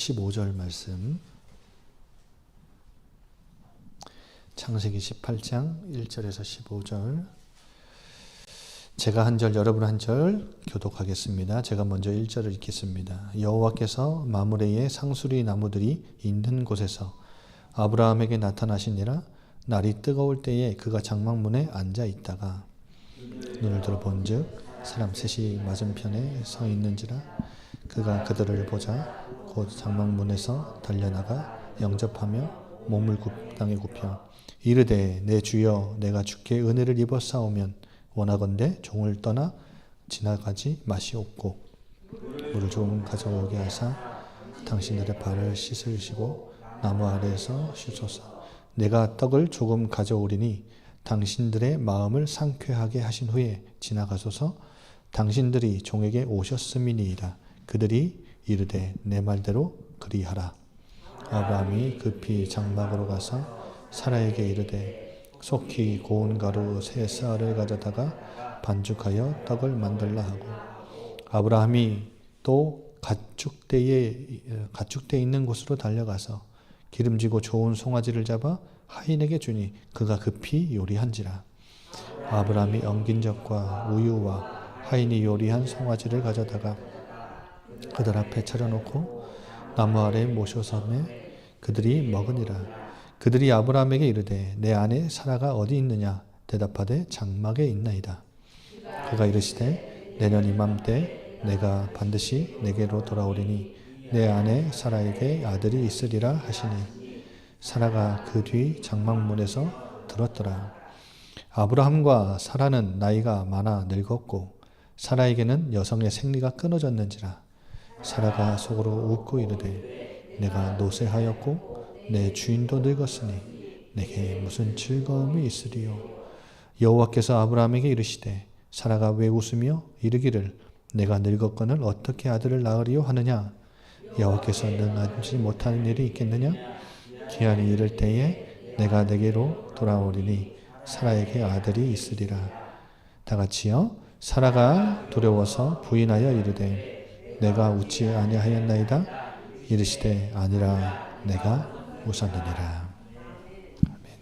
15절 말씀, 창세기 18장 1절에서 15절. 제가 한 절, 여러분 한 절 교독하겠습니다. 제가 먼저 1절을 읽겠습니다. 여호와께서 마므레의 상수리 나무들이 있는 곳에서 아브라함에게 나타나시니라. 날이 뜨거울 때에 그가 장막문에 앉아 있다가 눈을 들어본즉 사람 셋이 맞은편에 서 있는지라. 그가 그들을 보자 곧 장막문에서 달려나가 영접하며 몸을 땅에 굽혀 이르되 내 주여 내가 주께 은혜를 입어 싸우면 원하건대 종을 떠나 지나가지 마시옵고 물을 조금 가져오게 하사 당신들의 발을 씻으시고 나무 아래에서 씻소서. 내가 떡을 조금 가져오리니 당신들의 마음을 상쾌하게 하신 후에 지나가소서. 당신들이 종에게 오셨음이니이다. 그들이 이르되 내 말대로 그리하라. 아브라함이 급히 장막으로 가서 사라에게 이르되 속히 고운 가루 세 쌀을 가져다가 반죽하여 떡을 만들라 하고 아브라함이 또 가축대에 있는 곳으로 달려가서 기름지고 좋은 송아지를 잡아 하인에게 주니 그가 급히 요리한지라. 아브라함이 엉긴 젖과 우유와 하인이 요리한 송아지를 가져다가 그들 앞에 차려놓고 나무 아래에 모셔섬에 그들이 먹으니라. 그들이 아브라함에게 이르되 내 아내 사라가 어디 있느냐? 대답하되 장막에 있나이다. 그가 이르시되 내년 이맘때 내가 반드시 내게로 돌아오리니 내 아내 사라에게 아들이 있으리라 하시니 사라가 그 뒤 장막문에서 들었더라. 아브라함과 사라는 나이가 많아 늙었고 사라에게는 여성의 생리가 끊어졌는지라. 사라가 속으로 웃고 이르되 내가 노쇠하였고 내 주인도 늙었으니 내게 무슨 즐거움이 있으리요. 여호와께서 아브라함에게 이르시되 사라가 왜 웃으며 이르기를 내가 늙었거늘 어떻게 아들을 낳으리요 하느냐. 여호와께서 능하지 못하는 일이 있겠느냐. 기한이 이를 때에 내가 내게로 돌아오리니 사라에게 아들이 있으리라. 다 같이요. 사라가 두려워서 부인하여 이르되 내가 웃지 아니하였나이다. 이르시되 아니라 내가 웃었느니라. 아멘.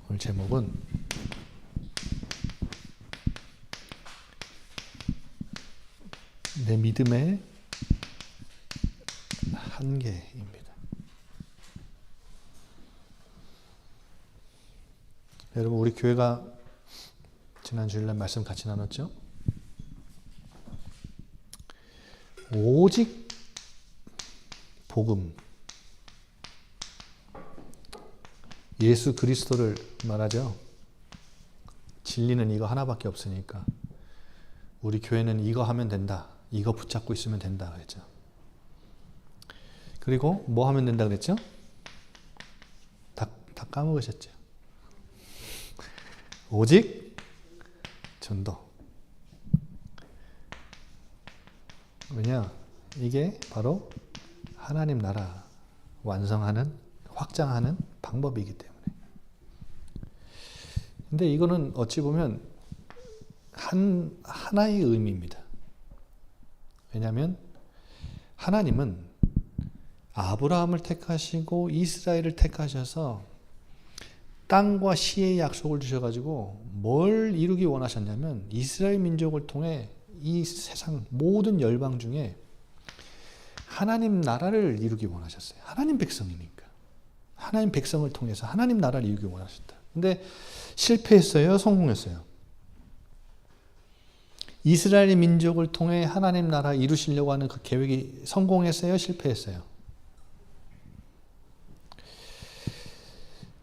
오늘 제목은 내 믿음의 한계입니다. 여러분 우리 교회가 지난 주일날 말씀 같이 나눴죠? 오직 복음, 예수 그리스도를 말하죠. 진리는 이거 하나밖에 없으니까 우리 교회는 이거 하면 된다. 이거 붙잡고 있으면 된다 그랬죠. 그리고 뭐 하면 된다 그랬죠? 다 까먹으셨죠? 오직 전도. 왜냐? 이게 바로 하나님 나라 완성하는, 확장하는 방법이기 때문에. 근데 이거는 어찌 보면 하나의 의미입니다. 왜냐하면 하나님은 아브라함을 택하시고 이스라엘을 택하셔서 땅과 시의 약속을 주셔가지고 뭘 이루기 원하셨냐면 이스라엘 민족을 통해 이 세상 모든 열방 중에 하나님 나라를 이루기 원하셨어요. 하나님 백성이니까. 하나님 백성을 통해서 하나님 나라를 이루기 원하셨다. 근데 실패했어요? 성공했어요? 이스라엘 민족을 통해 하나님 나라 이루시려고 하는 그 계획이 성공했어요? 실패했어요?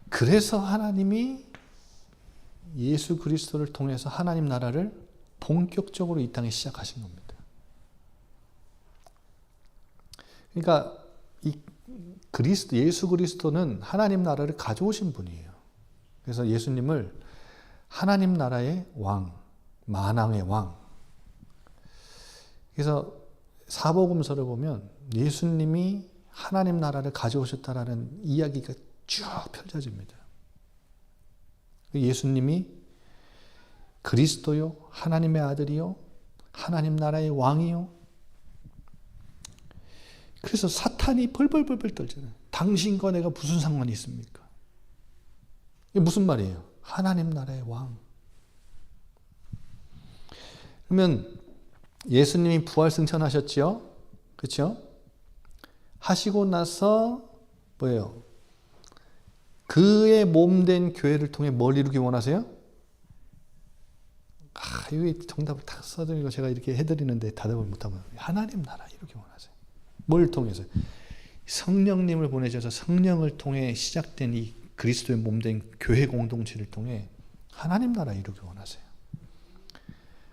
그래서 하나님이 예수 그리스도를 통해서 하나님 나라를 본격적으로 이 땅에 시작하신 겁니다. 그러니까 예수 그리스도는 하나님 나라를 가져오신 분이에요. 그래서 예수님을 하나님 나라의 왕, 만왕의 왕. 그래서 사복음서를 보면 예수님이 하나님 나라를 가져오셨다라는 이야기가 쭉 펼쳐집니다. 예수님이 그리스도요, 하나님의 아들이요, 하나님 나라의 왕이요. 그래서 사탄이 벌벌벌벌 떨잖아요. 당신과 내가 무슨 상관이 있습니까? 이게 무슨 말이에요? 하나님 나라의 왕. 그러면 예수님이 부활승천하셨죠? 그렇죠? 하시고 나서 뭐예요? 그의 몸된 교회를 통해 뭘 이루기 원하세요? 여기 정답을 다 써드리고 제가 이렇게 해드리는데 대답을 못하면 하나님 나라 이루기 원하세요. 뭘 통해서? 성령님을 보내셔서 성령을 통해 시작된 이 그리스도의 몸된 교회 공동체를 통해 하나님 나라 이루기 원하세요.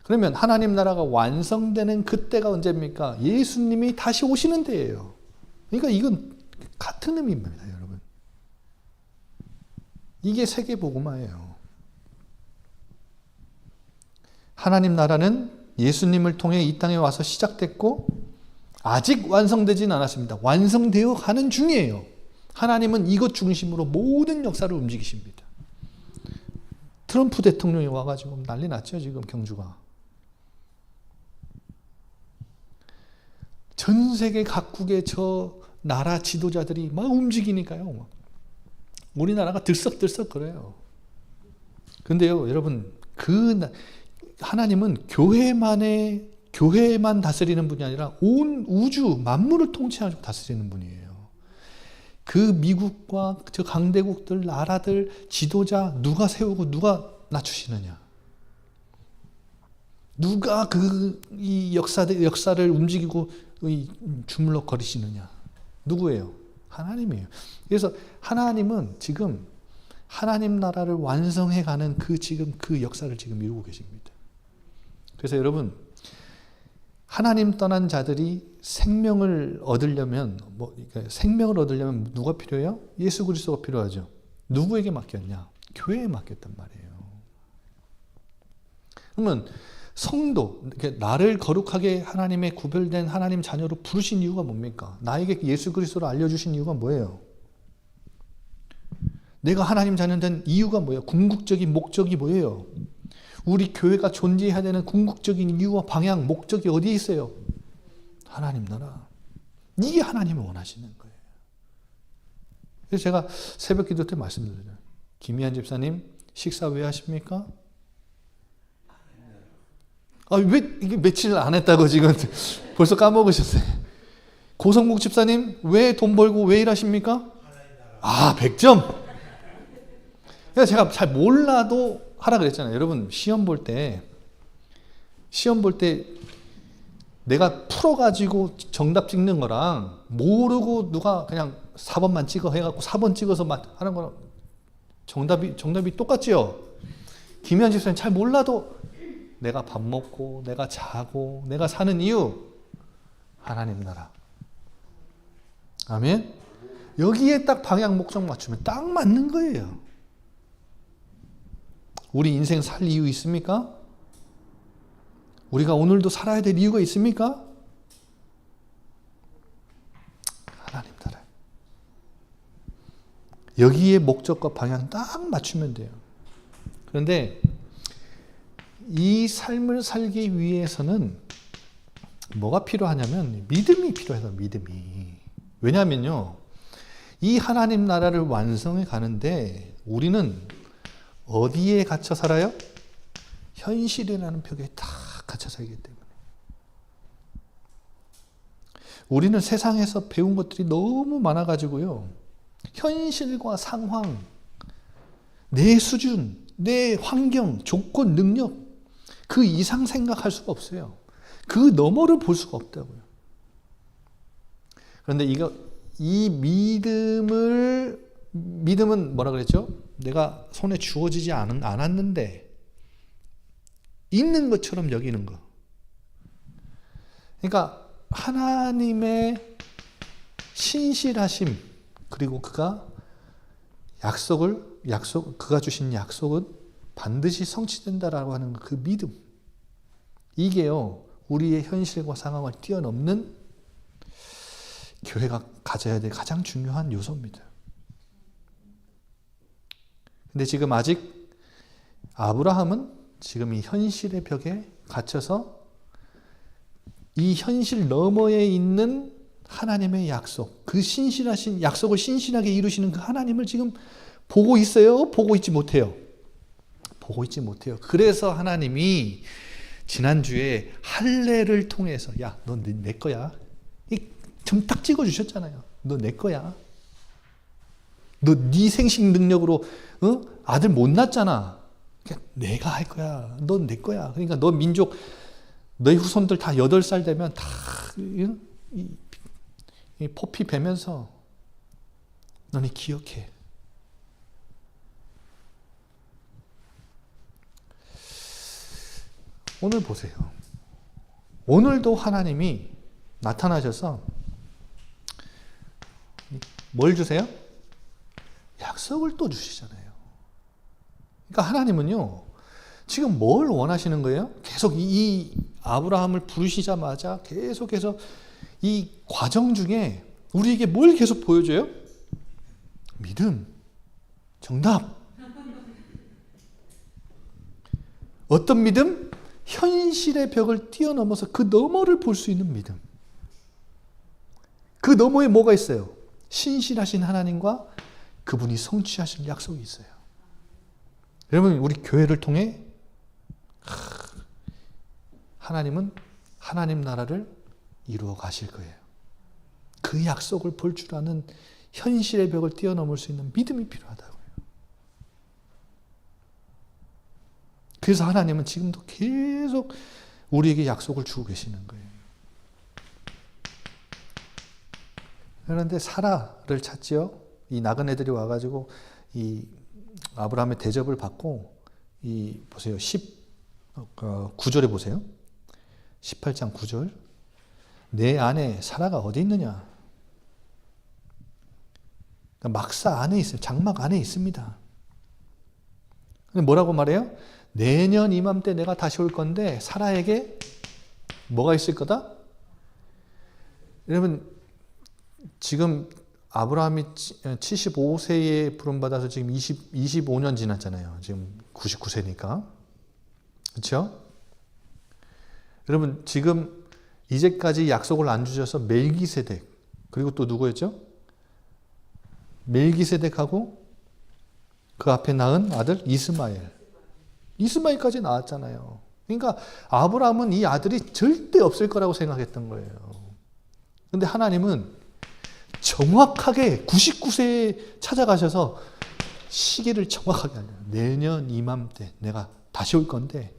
그러면 하나님 나라가 완성되는 그때가 언제입니까? 예수님이 다시 오시는 때예요. 그러니까 이건 같은 의미입니다, 여러분. 이게 세계복음화예요. 하나님 나라는 예수님을 통해 이 땅에 와서 시작됐고 아직 완성되지는 않았습니다. 완성되어 가는 중이에요. 하나님은 이것 중심으로 모든 역사를 움직이십니다. 트럼프 대통령이 와가지고 난리 났죠, 지금 경주가. 전 세계 각국의 저 나라 지도자들이 막 움직이니까요. 우리나라가 들썩들썩 그래요. 근데요, 여러분, 하나님은 교회만 다스리는 분이 아니라 온 우주 만물을 통치하고 다스리는 분이에요. 그 미국과 저 강대국들, 나라들, 지도자 누가 세우고 누가 낮추시느냐? 누가 이 역사를 움직이고 주물럭거리시느냐? 누구예요? 하나님이에요. 그래서 하나님은 지금 하나님 나라를 완성해가는 지금 그 역사를 지금 이루고 계십니다. 그래서 여러분, 하나님 떠난 자들이 생명을 얻으려면 누가 필요해요? 예수 그리스도가 필요하죠. 누구에게 맡겼냐? 교회에 맡겼단 말이에요. 그러면 성도, 나를 거룩하게 하나님의 구별된 하나님 자녀로 부르신 이유가 뭡니까? 나에게 예수 그리스도를 알려주신 이유가 뭐예요? 내가 하나님 자녀된 이유가 뭐예요? 궁극적인 목적이 뭐예요? 우리 교회가 존재해야 되는 궁극적인 이유와 방향, 목적이 어디에 있어요? 하나님 나라. 이게 하나님이 원하시는 거예요. 그래서 제가 새벽 기도 때 말씀드려요. 김희한 집사님, 식사 왜 하십니까? 왜 이게 며칠 안 했다고 지금 벌써 까먹으셨어요. 고성국 집사님, 왜 돈 벌고 왜 일하십니까? 100점. 그래서 제가 잘 몰라도 하라 그랬잖아요. 여러분, 시험 볼 때 내가 풀어가지고 정답 찍는 거랑 모르고 누가 그냥 4번만 찍어 해갖고 4번 찍어서 하는 거랑 정답이 똑같지요? 김현 집사님 잘 몰라도 내가 밥 먹고 내가 자고 내가 사는 이유, 하나님 나라. 아멘? 여기에 딱 방향 목적 맞추면 딱 맞는 거예요. 우리 인생 살 이유 있습니까? 우리가 오늘도 살아야 될 이유가 있습니까? 하나님 나라. 여기에 목적과 방향 딱 맞추면 돼요. 그런데 이 삶을 살기 위해서는 뭐가 필요하냐면 믿음이 필요해요. 믿음이. 왜냐하면요, 이 하나님 나라를 완성해 가는데 우리는 어디에 갇혀 살아요? 현실이라는 벽에 다 갇혀 살기 때문에. 우리는 세상에서 배운 것들이 너무 많아가지고요, 현실과 상황, 내 수준, 내 환경, 조건, 능력, 그 이상 생각할 수가 없어요. 그 너머를 볼 수가 없다고요. 그런데 이 믿음은 뭐라 그랬죠? 내가 손에 주어지지 않았는데 있는 것처럼 여기는 거. 그러니까 하나님의 신실하심, 그리고 그가 그가 주신 약속은 반드시 성취된다라고 하는 그 믿음. 이게요, 우리의 현실과 상황을 뛰어넘는 교회가 가져야 될 가장 중요한 요소입니다. 근데 지금 아직 아브라함은 지금 이 현실의 벽에 갇혀서 이 현실 너머에 있는 하나님의 약속, 그 신실하신 약속을 신실하게 이루시는 그 하나님을 지금 보고 있어요? 보고 있지 못해요? 보고 있지 못해요. 그래서 하나님이 지난주에 할례를 통해서 야, 너 내 거야. 점 딱 찍어주셨잖아요. 너 내 거야. 너 네 생식 능력으로 아들 못 낳았잖아. 그러니까 내가 할 거야. 넌 내 거야. 그러니까 너 민족, 너희 후손들 다 8살 되면 다 이 포피 베면서 너네 기억해. 오늘 보세요. 오늘도 하나님이 나타나셔서 뭘 주세요? 약속을 또 주시잖아요. 그러니까 하나님은요, 지금 뭘 원하시는 거예요? 계속 이 아브라함을 부르시자마자 계속해서 이 과정 중에 우리에게 뭘 계속 보여줘요? 믿음, 정답. 어떤 믿음? 현실의 벽을 뛰어넘어서 그 너머를 볼 수 있는 믿음. 그 너머에 뭐가 있어요? 신실하신 하나님과 그분이 성취하실 약속이 있어요. 여러분, 우리 교회를 통해 하나님은 하나님 나라를 이루어 가실 거예요. 그 약속을 볼 줄 아는 현실의 벽을 뛰어넘을 수 있는 믿음이 필요하다고요. 그래서 하나님은 지금도 계속 우리에게 약속을 주고 계시는 거예요. 그런데 사라를 찾지요. 이 나그네들이 와가지고 이 아브라함의 대접을 받고 이 보세요. 9절에 보세요. 18장 9절. 내 아내 사라가 어디 있느냐? 그러니까 막사 안에 있어요. 장막 안에 있습니다. 근데 뭐라고 말해요? 내년 이맘때 내가 다시 올 건데 사라에게 뭐가 있을 거다? 여러분, 지금 아브라함이 75세에 부름받아서 지금 25년 지났잖아요. 지금 99세니까. 그렇죠? 여러분, 지금 이제까지 약속을 안 주셔서 멜기세덱, 그리고 또 누구였죠? 멜기세덱하고 그 앞에 낳은 아들 이스마엘까지 낳았잖아요. 그러니까 아브라함은 이 아들이 절대 없을 거라고 생각했던 거예요. 그런데 하나님은 정확하게 99세에 찾아가셔서 시기를 정확하게 알려요. 내년 이맘때 내가 다시 올 건데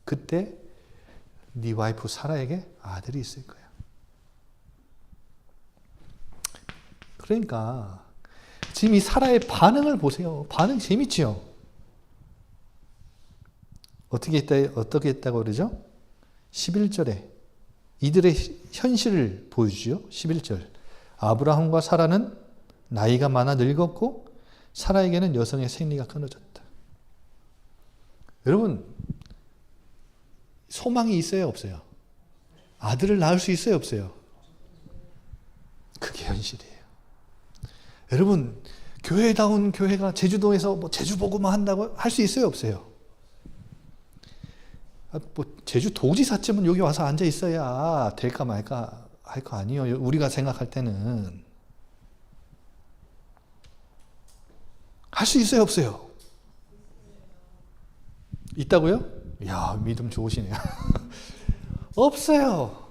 그때 네 와이프 사라에게 아들이 있을 거야. 그러니까 지금 이 사라의 반응을 보세요. 반응 재밌지요? 어떻게 했다고 그러죠? 11절에 이들의 현실을 보여주죠. 11절. 아브라함과 사라는 나이가 많아 늙었고 사라에게는 여성의 생리가 끊어졌다. 여러분, 소망이 있어요, 없어요? 아들을 낳을 수 있어요, 없어요? 그게 현실이에요. 여러분, 교회다운 교회가 제주도에서 뭐 제주복음만 한다고 할 수 있어요, 없어요? 뭐 제주 도지사쯤은 여기 와서 앉아 있어야 될까 말까 할 거 아니에요. 우리가 생각할 때는. 할 수 있어요, 없어요? 있다고요? 이야, 믿음 좋으시네요. 없어요.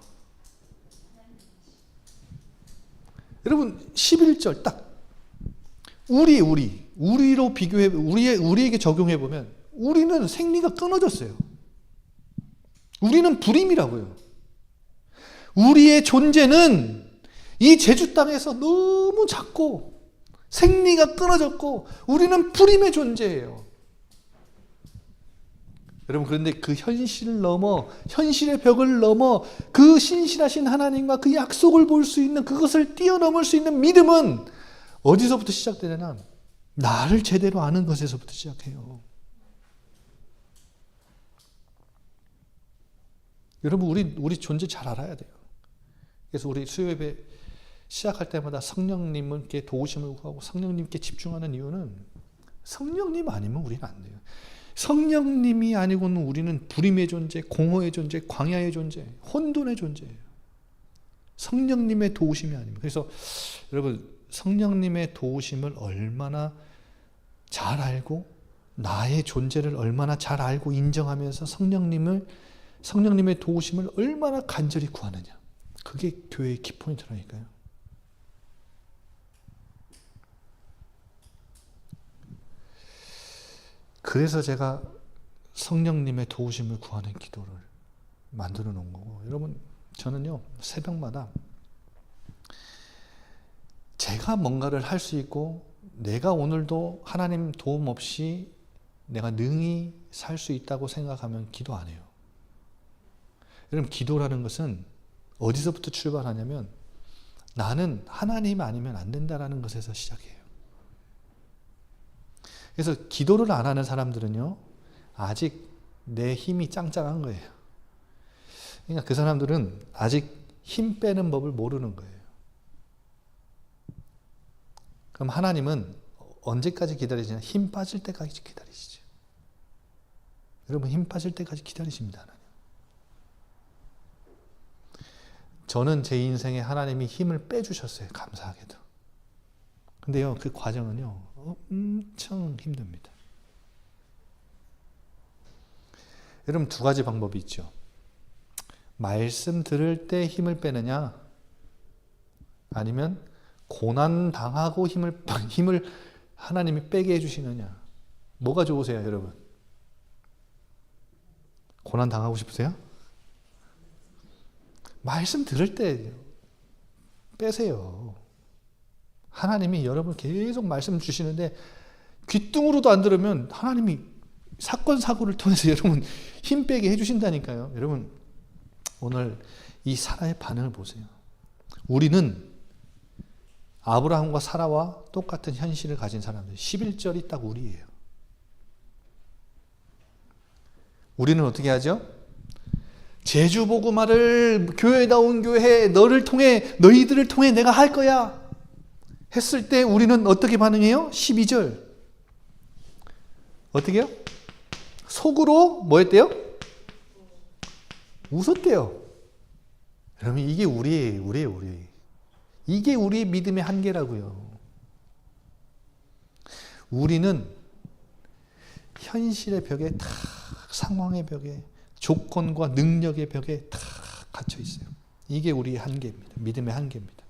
여러분, 11절 딱 우리로 비교해, 우리에게 적용해 보면 우리는 생리가 끊어졌어요. 우리는 불임이라고요. 우리의 존재는 이 제주 땅에서 너무 작고 생리가 끊어졌고 우리는 불임의 존재예요. 여러분, 그런데 그 현실을 넘어, 현실의 벽을 넘어 그 신실하신 하나님과 그 약속을 볼 수 있는, 그것을 뛰어넘을 수 있는 믿음은 어디서부터 시작되냐면 나를 제대로 아는 것에서부터 시작해요. 여러분, 우리 존재 잘 알아야 돼요. 그래서 우리 수요예배 시작할 때마다 성령님께 도우심을 구하고 성령님께 집중하는 이유는 성령님 아니면 우리는 안 돼요. 성령님이 아니고는 우리는 불임의 존재, 공허의 존재, 광야의 존재, 혼돈의 존재예요. 성령님의 도우심이 아닙니다. 그래서 여러분 성령님의 도우심을 얼마나 잘 알고 나의 존재를 얼마나 잘 알고 인정하면서 성령님의 도우심을 얼마나 간절히 구하느냐. 그게 교회의 키포인트라니까요. 그래서 제가 성령님의 도우심을 구하는 기도를 만들어 놓은 거고, 여러분 저는요 새벽마다 제가 뭔가를 할 수 있고 내가 오늘도 하나님 도움 없이 내가 능히 살 수 있다고 생각하면 기도 안 해요. 여러분 기도라는 것은 어디서부터 출발하냐면 나는 하나님 아니면 안 된다라는 것에서 시작해요. 그래서 기도를 안 하는 사람들은요 아직 내 힘이 짱짱한 거예요. 그러니까 그 사람들은 아직 힘 빼는 법을 모르는 거예요. 그럼 하나님은 언제까지 기다리시냐? 힘 빠질 때까지 기다리시죠. 여러분 힘 빠질 때까지 기다리십니다. 하나님. 저는 제 인생에 하나님이 힘을 빼주셨어요. 감사하게도. 근데요 그 과정은요 엄청 힘듭니다. 여러분 두 가지 방법이 있죠. 말씀 들을 때 힘을 빼느냐, 아니면 고난 당하고 힘을 하나님이 빼게 해주시느냐. 뭐가 좋으세요, 여러분? 고난 당하고 싶으세요? 말씀 들을 때 빼세요. 하나님이 여러분 계속 말씀 주시는데 귀뚱으로도 안 들으면 하나님이 사건 사고를 통해서 여러분 힘 빼게 해주신다니까요. 여러분 오늘 이 사라의 반응을 보세요. 우리는 아브라함과 사라와 똑같은 현실을 가진 사람들. 11절이 딱 우리예요. 우리는 어떻게 하죠? 제주 복음화를 교회다운 교회 너희들을 통해 내가 할 거야 했을 때 우리는 어떻게 반응해요? 12절 어떻게 해요? 속으로 뭐 했대요? 웃었대요. 여러분 이게 우리예요. 이게 우리의 믿음의 한계라고요. 우리는 현실의 벽에 탁, 상황의 벽에, 조건과 능력의 벽에 탁 갇혀 있어요. 이게 우리의 한계입니다. 믿음의 한계입니다.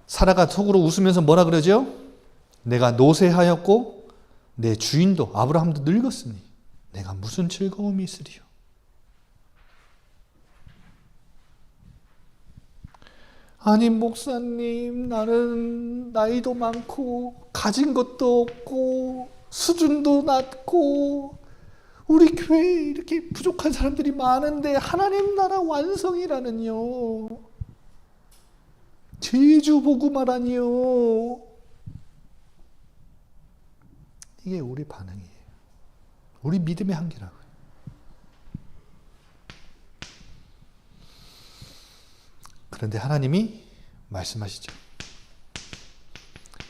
사라가 속으로 웃으면서 뭐라 그러죠? 내가 노쇠하였고 내 주인도 아브라함도 늙었으니 내가 무슨 즐거움이 있으리요. 아니 목사님, 나는 나이도 많고 가진 것도 없고 수준도 낮고 우리 교회에 이렇게 부족한 사람들이 많은데 하나님 나라 완성이라는요, 제주 복음화라니요. 이게 우리 반응이에요. 우리 믿음의 한계라고요. 그런데 하나님이 말씀하시죠.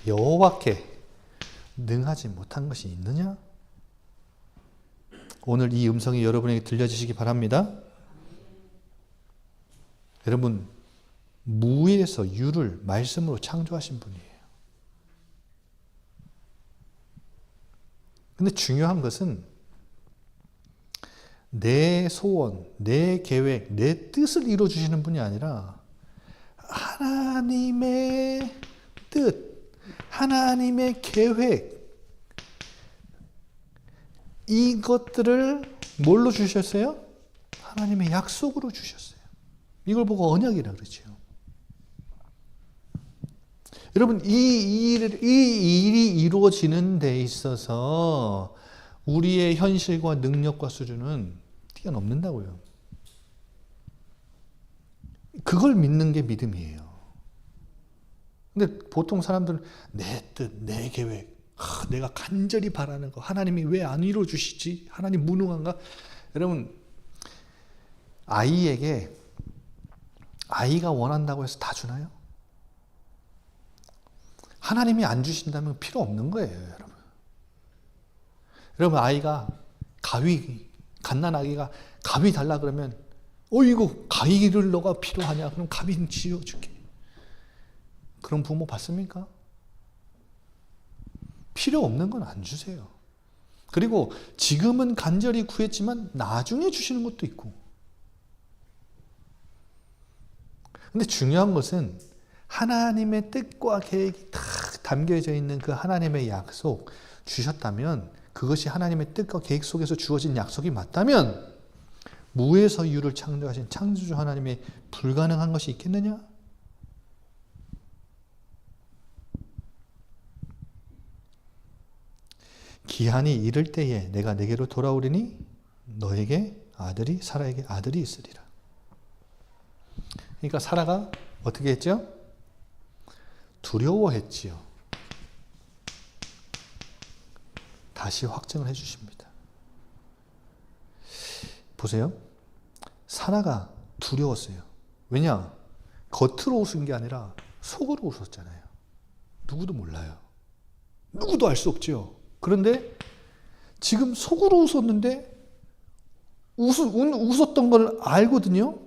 여호와께 능하지 못한 것이 있느냐? 오늘 이 음성이 여러분에게 들려지시기 바랍니다. 여러분, 무에서 유를 말씀으로 창조하신 분이에요. 근데 중요한 것은 내 소원, 내 계획, 내 뜻을 이루어주시는 분이 아니라 하나님의 뜻, 하나님의 계획, 이것들을 뭘로 주셨어요? 하나님의 약속으로 주셨어요. 이걸 보고 언약이라 그러죠. 여러분, 이 일이 이루어지는 데 있어서 우리의 현실과 능력과 수준은 뛰어넘는다고요. 그걸 믿는 게 믿음이에요. 근데 보통 사람들은 내 뜻, 내 계획, 내가 간절히 바라는 거 하나님이 왜 안 이루어주시지? 하나님 무능한가? 여러분, 아이에게 아이가 원한다고 해서 다 주나요? 하나님이 안 주신다면 필요 없는 거예요, 여러분. 여러분, 갓난 아기가 갑이 달라 그러면 이거 가위를 너가 필요하냐? 그럼 갑이 지어줄게. 그런 부모 봤습니까? 필요 없는 건 안 주세요. 그리고 지금은 간절히 구했지만 나중에 주시는 것도 있고. 근데 중요한 것은 하나님의 뜻과 계획이 다 담겨져 있는 그 하나님의 약속 주셨다면, 그것이 하나님의 뜻과 계획 속에서 주어진 약속이 맞다면 무에서 유를 창조하신 창조주 하나님의 불가능한 것이 있겠느냐? 기한이 이를 때에 내가 내게로 돌아오리니 너에게 아들이 사라에게 아들이 있으리라. 그러니까 사라가 어떻게 했죠? 두려워했지요. 다시 확증을 해주십니다. 보세요. 사라가 두려웠어요. 왜냐? 겉으로 웃은 게 아니라 속으로 웃었잖아요. 누구도 몰라요. 누구도 알 수 없죠. 그런데 지금 속으로 웃었는데 웃었던 걸 알거든요.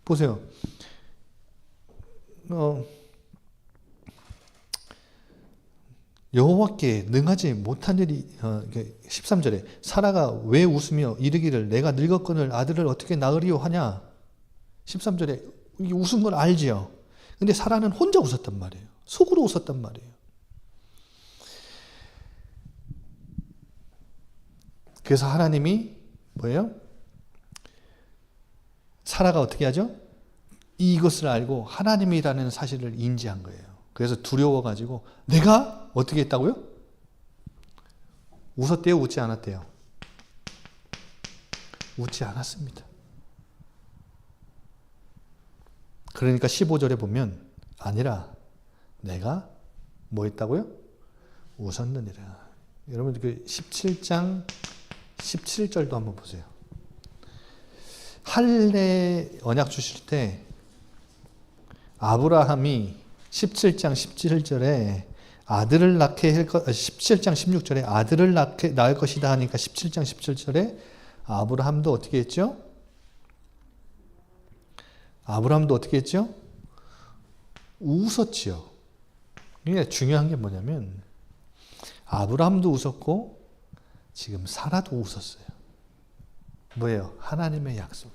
보세요. 여호와께 능하지 못한 일이 13절에 사라가 왜 웃으며 이르기를 내가 늙었거늘 아들을 어떻게 낳으리요 하냐. 13절에 웃은 걸 알지요. 근데 사라는 혼자 웃었단 말이에요. 속으로 웃었단 말이에요. 그래서 하나님이 뭐예요? 사라가 어떻게 하죠? 이것을 알고 하나님이라는 사실을 인지한 거예요. 그래서 두려워가지고 내가 어떻게 했다고요? 웃었대요? 웃지 않았대요? 웃지 않았습니다. 그러니까 15절에 보면 아니라 내가 뭐 했다고요? 웃었느니라. 여러분 그 17장 17절도 한번 보세요. 할례 언약 주실 때 아브라함이 17장 17절에 아들을 낳게 할 것, 17장 16절에 아들을 낳을 것이다 하니까 17장 17절에 아브라함도 어떻게 했죠? 아브라함도 어떻게 했죠? 웃었지요. 이게 중요한 게 뭐냐면 아브라함도 웃었고 지금 사라도 웃었어요. 뭐예요? 하나님의 약속이.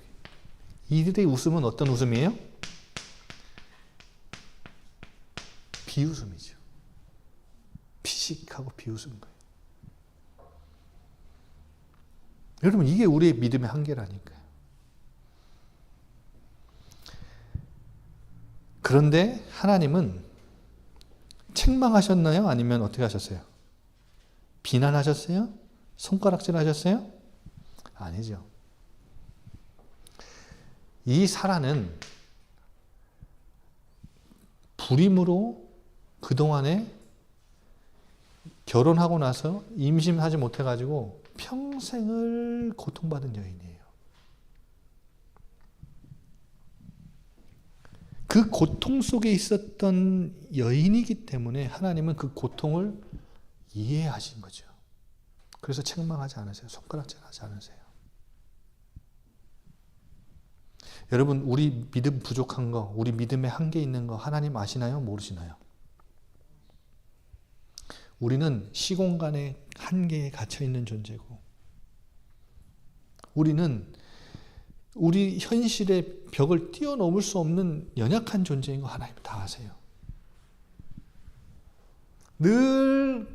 이들의 웃음은 어떤 웃음이에요? 비웃음이죠. 피식하고 비웃은 거예요. 여러분 이게 우리의 믿음의 한계라니까요. 그런데 하나님은 책망하셨나요? 아니면 어떻게 하셨어요? 비난하셨어요? 손가락질 하셨어요? 아니죠. 이 사라는 불임으로 그동안에 결혼하고 나서 임신하지 못해가지고 평생을 고통받은 여인이에요. 그 고통 속에 있었던 여인이기 때문에 하나님은 그 고통을 이해하신 거죠. 그래서 책망하지 않으세요. 손가락질하지 않으세요. 여러분 우리 믿음 부족한 거, 우리 믿음에 한계 있는 거 하나님 아시나요? 모르시나요? 우리는 시공간의 한계에 갇혀 있는 존재고 우리는 우리 현실의 벽을 뛰어넘을 수 없는 연약한 존재인 거 하나님 다 아세요. 늘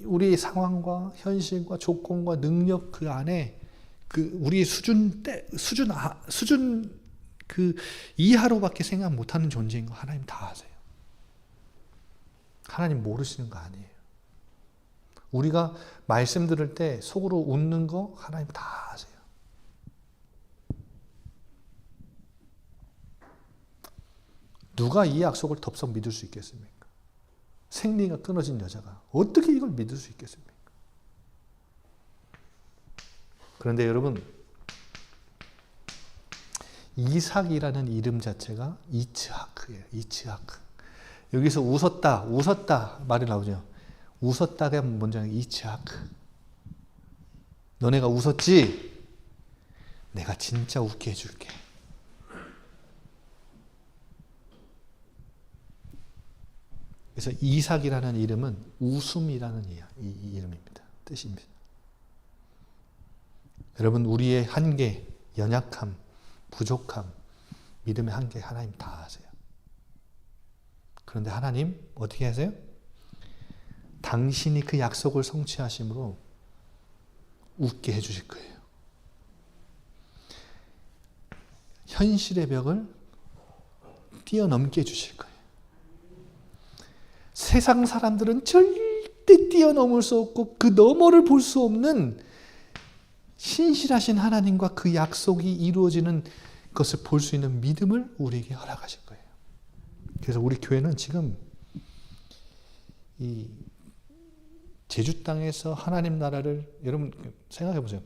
우리 상황과 현실과 조건과 능력 그 안에 그 우리의 수준 그 이하로밖에 생각 못하는 존재인 거 하나님 다 아세요. 하나님 모르시는 거 아니에요. 우리가 말씀 들을 때 속으로 웃는 거 하나님 다 아세요. 누가 이 약속을 덥석 믿을 수 있겠습니까? 생리가 끊어진 여자가 어떻게 이걸 믿을 수 있겠습니까? 그런데 여러분 이삭이라는 이름 자체가 이츠하크예요. 이츠하크. 여기서 웃었다 말이 나오죠. 웃었다가 뭔지 알아요? 이츠하크. 너네가 웃었지? 내가 진짜 웃게 해줄게. 그래서 이삭이라는 이름은 웃음이라는 이 이름입니다. 뜻입니다. 여러분, 우리의 한계, 연약함, 부족함, 믿음의 한계 하나님 다 아세요. 그런데 하나님 어떻게 하세요? 당신이 그 약속을 성취하심으로 웃게 해주실 거예요. 현실의 벽을 뛰어넘게 해주실 거예요. 세상 사람들은 절대 뛰어넘을 수 없고 그 너머를 볼 수 없는 신실하신 하나님과 그 약속이 이루어지는 것을 볼 수 있는 믿음을 우리에게 허락하실 거예요. 그래서 우리 교회는 지금 이 제주 땅에서 하나님 나라를, 여러분 생각해 보세요.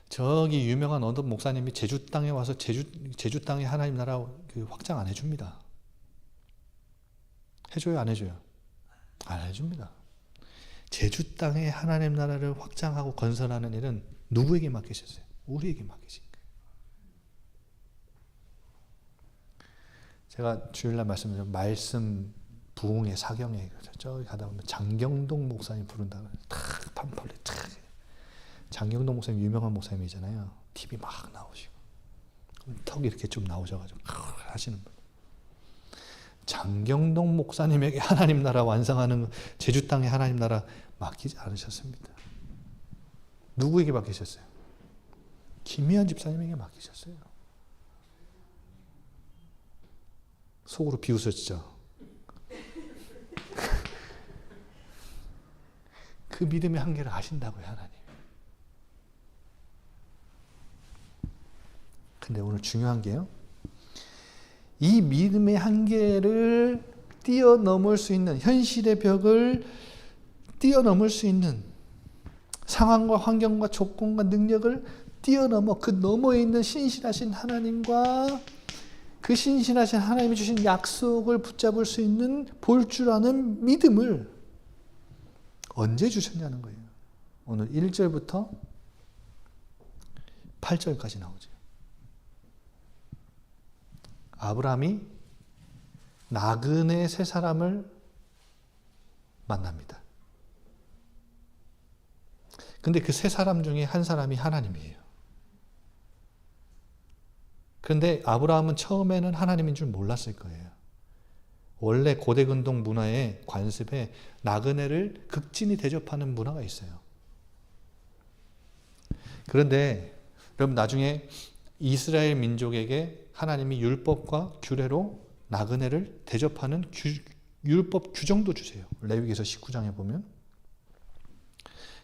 저기 유명한 어떤 목사님이 제주 땅에 와서 제주 땅에 하나님 나라 확장 안 해줍니다. 해줘요, 안 해줘요? 안 해줍니다. 제주 땅에 하나님 나라를 확장하고 건설하는 일은 누구에게 맡기셨어요? 우리에게 맡기신 거예요. 제가 주일날 말씀드린 말씀 부흥의 사경에 저기 가다 보면 장경동 목사님 부른다고 탁 판팔레 탁. 장경동 목사님 유명한 목사님이잖아요. TV 막 나오시고 턱이 이렇게 좀 나오셔가지고 하시는 분. 장경동 목사님에게 하나님 나라 완성하는 제주 땅에 하나님 나라 맡기지 않으셨습니다. 누구에게 맡기셨어요? 김희한 집사님에게 맡기셨어요. 속으로 비웃었죠. 그 믿음의 한계를 아신다고요, 하나님. 근데 오늘 중요한 게요. 이 믿음의 한계를 뛰어넘을 수 있는, 현실의 벽을 뛰어넘을 수 있는 상황과 환경과 조건과 능력을 뛰어넘어 그 너머에 있는 신실하신 하나님과 그 신실하신 하나님이 주신 약속을 붙잡을 수 있는 볼 줄 아는 믿음을 언제 주셨냐는 거예요. 오늘 1절부터 8절까지 나오죠. 아브라함이 나그네 세 사람을 만납니다. 근데 그 세 사람 중에 한 사람이 하나님이에요. 그런데 아브라함은 처음에는 하나님인 줄 몰랐을 거예요. 원래 고대 근동 문화의 관습에 나그네를 극진히 대접하는 문화가 있어요. 그런데 여러분 나중에 이스라엘 민족에게 하나님이 율법과 규례로 나그네를 대접하는 율법 규정도 주세요. 레위기서 19장에 보면.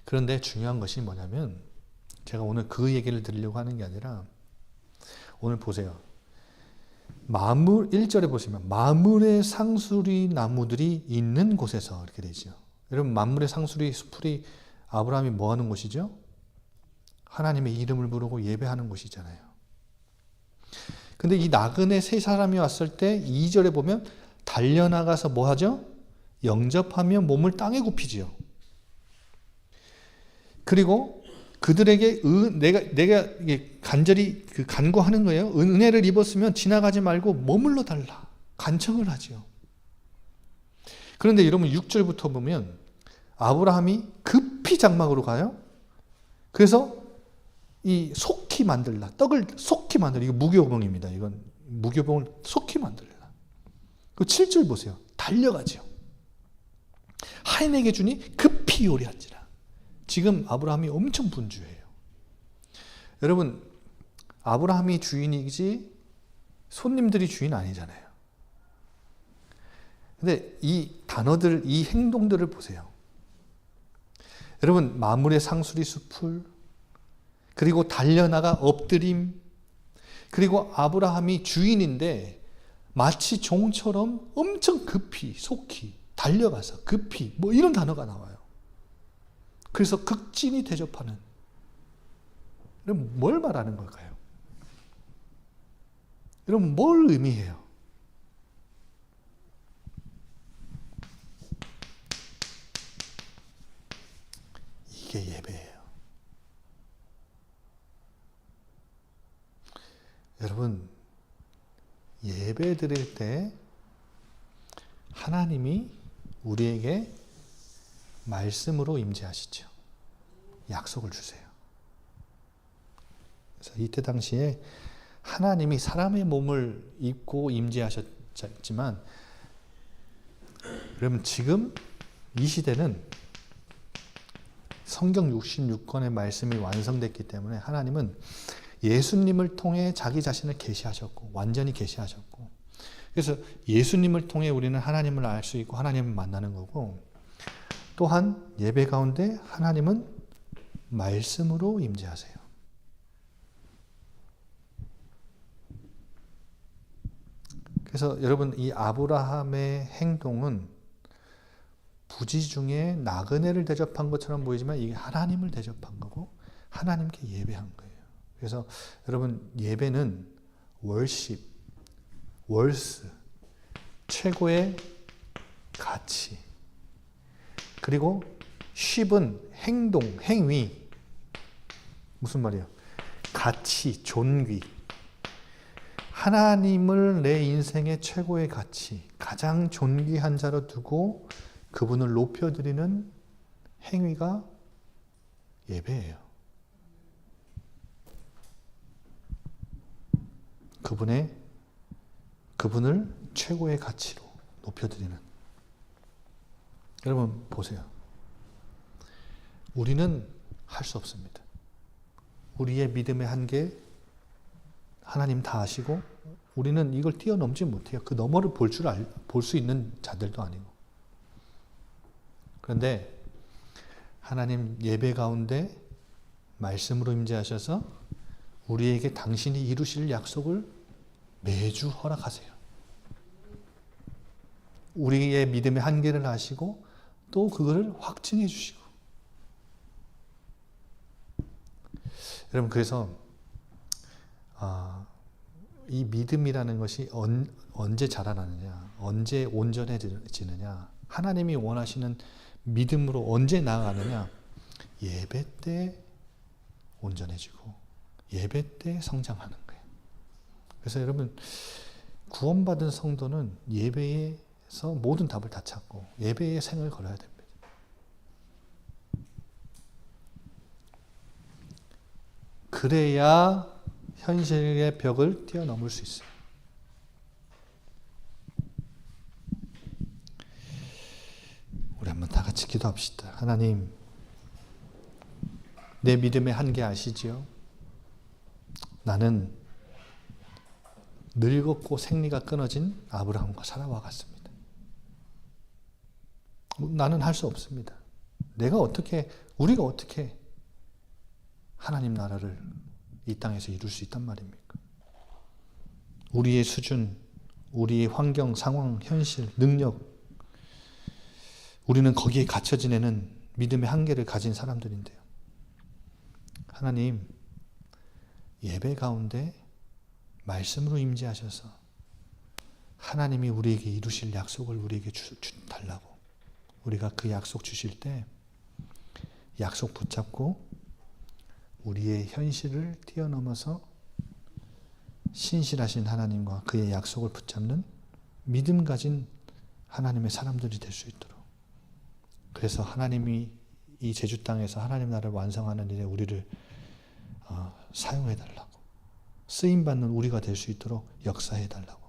그런데 중요한 것이 뭐냐면 제가 오늘 그 얘기를 드리려고 하는 게 아니라 오늘 보세요. 1절에 보시면 만물의 상수리 나무들이 있는 곳에서 이렇게 되죠. 여러분 만물의 상수리 수풀이 아브라함이 뭐 하는 곳이죠? 하나님의 이름을 부르고 예배하는 곳이잖아요. 근데 이 나그네 세 사람이 왔을 때 2절에 보면 달려나가서 뭐 하죠? 영접하며 몸을 땅에 굽히지요. 그리고 그들에게 내가 간절히 간구하는 거예요. 은혜를 입었으면 지나가지 말고 머물러 달라. 간청을 하지요. 그런데 여러분 6절부터 보면 아브라함이 급히 장막으로 가요. 그래서 이 속히 만들라. 떡을 속히 만들라. 이거 무교봉입니다. 이건 무교봉을 속히 만들라. 그 7절 보세요. 달려가죠. 하인에게 주니 급히 요리한지라. 지금 아브라함이 엄청 분주해요. 여러분, 아브라함이 주인이지 손님들이 주인 아니잖아요. 근데 이 단어들, 이 행동들을 보세요. 여러분, 만물의 상수리 숲을, 그리고 달려나가 엎드림, 그리고 아브라함이 주인인데 마치 종처럼 엄청 급히, 속히, 달려가서 급히, 뭐 이런 단어가 나와요. 그래서 극진히 대접하는. 여러분, 뭘 말하는 걸까요? 여러분, 뭘 의미해요? 이게 예배예요. 여러분, 예배 드릴 때 하나님이 우리에게 말씀으로 임재하시죠. 약속을 주세요. 그래서 이때 당시에 하나님이 사람의 몸을 입고 임재하셨지만, 여러분 지금 이 시대는 성경 66권의 말씀이 완성됐기 때문에 하나님은 예수님을 통해 자기 자신을 계시하셨고, 완전히 계시하셨고, 그래서 예수님을 통해 우리는 하나님을 알 수 있고 하나님을 만나는 거고, 또한 예배 가운데 하나님은 말씀으로 임재하세요. 그래서 여러분, 이 아브라함의 행동은 부지 중에 나그네를 대접한 것처럼 보이지만 이게 하나님을 대접한 거고 하나님께 예배한 거예요. 그래서 여러분, 예배는 월십, 월스, 최고의 가치, 그리고 쉽은 행동, 행위. 무슨 말이에요? 가치, 존귀. 하나님을 내 인생의 최고의 가치, 가장 존귀한 자로 두고 그분을 높여드리는 행위가 예배예요. 그분을 최고의 가치로 높여드리는. 여러분 보세요. 우리는 할 수 없습니다. 우리의 믿음의 한계 하나님 다 아시고 우리는 이걸 뛰어넘지 못해요. 그 너머를 볼 수 있는 자들도 아니고. 그런데 하나님 예배 가운데 말씀으로 임재하셔서 우리에게 당신이 이루실 약속을 매주 허락하세요. 우리의 믿음의 한계를 아시고 또 그거를 확증해 주시고. 여러분, 그래서 이 믿음이라는 것이 언제 자라나느냐, 언제 온전해지느냐, 하나님이 원하시는 믿음으로 언제 나아가느냐, 예배 때 온전해지고 예배 때 성장하는 거예요. 그래서 여러분, 구원받은 성도는 예배에서 모든 답을 다 찾고 예배의 생을 걸어야 됩니다. 그래야 현실의 벽을 뛰어넘을 수 있어요. 우리 한번 다 같이 기도합시다. 하나님, 내 믿음의 한계 아시지요? 나는 늙었고 생리가 끊어진 아브라함과 사라와 같습니다. 나는 할 수 없습니다. 우리가 어떻게 하나님 나라를 이 땅에서 이룰 수 있단 말입니까? 우리의 수준, 우리의 환경, 상황, 현실, 능력, 우리는 거기에 갇혀 지내는 믿음의 한계를 가진 사람들인데요. 하나님, 예배 가운데 말씀으로 임재하셔서 하나님이 우리에게 이루실 약속을 우리에게 달라고, 우리가 그 약속 주실 때 약속 붙잡고 우리의 현실을 뛰어넘어서 신실하신 하나님과 그의 약속을 붙잡는 믿음 가진 하나님의 사람들이 될 수 있도록, 그래서 하나님이 이 제주 땅에서 하나님 나라를 완성하는 일에 우리를 사용해달라고, 쓰임받는 우리가 될 수 있도록 역사해달라고,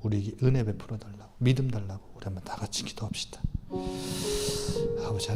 우리에게 은혜 베풀어달라고, 믿음 달라고, 우리 한번 다 같이 기도합시다. 아버지 하나님,